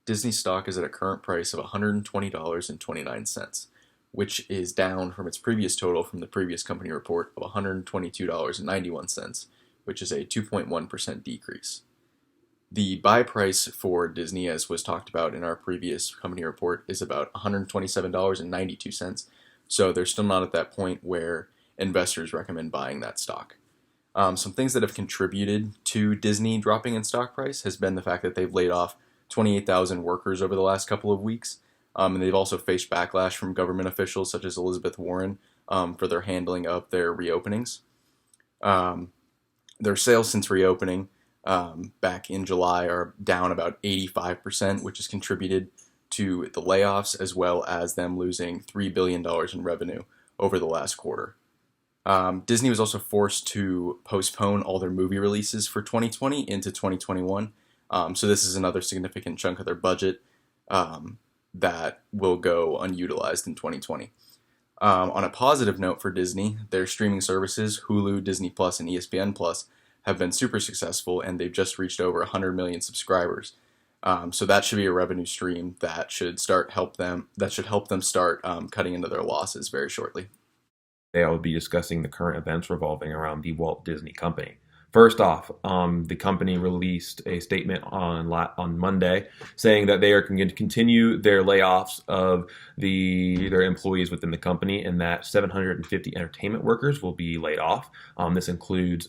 Disney stock is at a current price of $120.29, which is down from its previous total from the previous company report of $122.91, which is a 2.1% decrease. The buy price for Disney, as was talked about in our previous company report, is about $127.92. So they're still not at that point where investors recommend buying that stock. Some things that have contributed to Disney dropping in stock price has been the fact that they've laid off 28,000 workers over the last couple of weeks. And they've also faced backlash from government officials such as Elizabeth Warren for their handling of their reopenings. Um, their sales since reopening back in July are down about 85%, which has contributed to the layoffs as well as them losing $3 billion in revenue over the last quarter. Disney was also forced to postpone all their movie releases for 2020 into 2021. So this is another significant chunk of their budget that will go unutilized in 2020. On a positive note for Disney, their streaming services, Hulu, Disney Plus, and ESPN Plus, have been super successful, and they've just reached over 100 million subscribers. So that should be a revenue stream that should help them start cutting into their losses very shortly. Today I will be discussing the current events revolving around the Walt Disney Company. First off, the company released a statement on Monday saying that they are going to continue their layoffs of their employees within the company, and that 750 entertainment workers will be laid off. This includes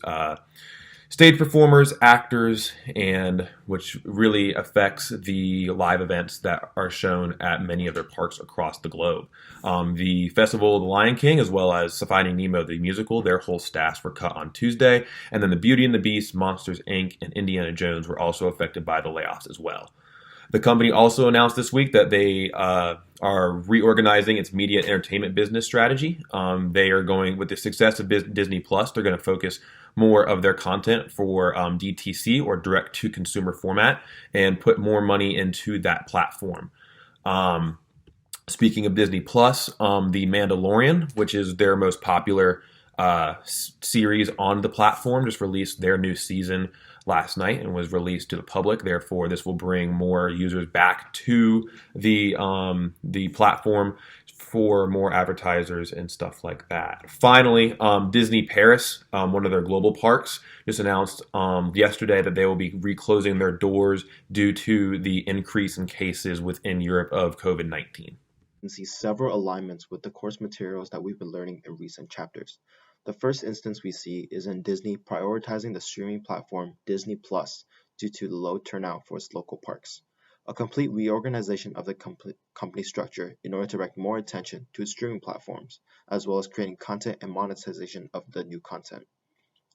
stage performers, actors, and which really affects the live events that are shown at many of their parks across the globe. The Festival of the Lion King, as well as Finding Nemo the musical, their whole staffs were cut on Tuesday, and then the Beauty and the Beast, Monsters Inc., and Indiana Jones were also affected by the layoffs as well. The company also announced this week that they are reorganizing its media and entertainment business strategy. They are going with the success of Disney Plus. They're going to focus more of their content for DTC or direct to consumer format and put more money into that platform. Speaking of Disney Plus, The Mandalorian, which is their most popular series on the platform, just released their new season last night and was released to the public. Therefore, this will bring more users back to the platform for more advertisers and stuff like that. Finally, Disney Paris, one of their global parks, just announced yesterday that they will be reclosing their doors due to the increase in cases within Europe of COVID-19. And see several alignments with the course materials that we've been learning in recent chapters. The first instance we see is in Disney prioritizing the streaming platform Disney Plus due to the low turnout for its local parks. A complete reorganization of the company structure in order to direct more attention to its streaming platforms, as well as creating content and monetization of the new content.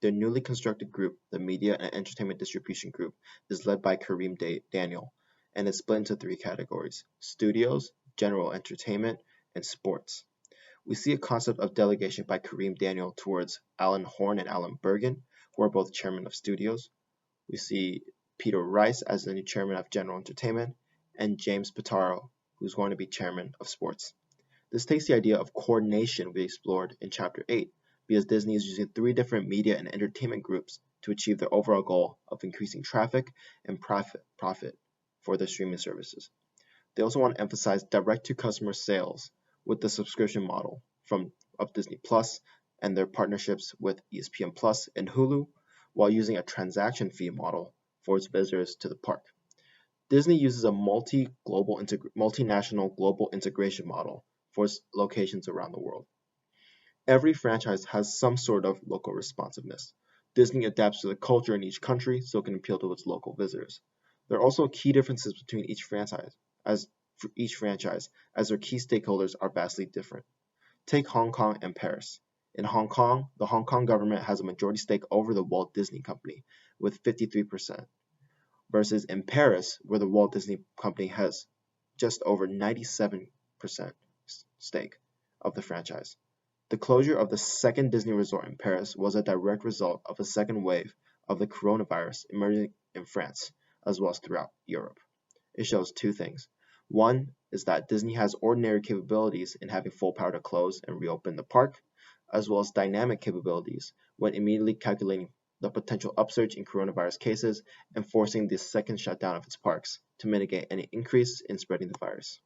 Their newly constructed group, the Media and Entertainment Distribution Group, is led by Kareem Daniel, and is split into three categories: studios, general entertainment, and sports. We see a concept of delegation by Kareem Daniel towards Alan Horn and Alan Bergen, who are both chairmen of studios. We see Peter Rice as the new chairman of general entertainment, and James Pitaro, who's going to be chairman of sports. This takes the idea of coordination we explored in Chapter 8, because Disney is using three different media and entertainment groups to achieve their overall goal of increasing traffic and profit for their streaming services. They also want to emphasize direct-to-customer sales with the subscription model of Disney Plus and their partnerships with ESPN Plus and Hulu, while using a transaction fee model for its visitors to the park. Disney uses a multinational global integration model for its locations around the world. Every franchise has some sort of local responsiveness. Disney adapts to the culture in each country so it can appeal to its local visitors. There are also key differences between each franchise, as their key stakeholders are vastly different. Take Hong Kong and Paris. In Hong Kong, the Hong Kong government has a majority stake over the Walt Disney Company with 53%, versus in Paris, where the Walt Disney Company has just over 97% stake of the franchise. The closure of the second Disney resort in Paris was a direct result of a second wave of the coronavirus emerging in France, as well as throughout Europe. It shows two things. One is that Disney has ordinary capabilities in having full power to close and reopen the park, as well as dynamic capabilities when immediately calculating the potential upsurge in coronavirus cases and forcing the second shutdown of its parks to mitigate any increase in spreading the virus.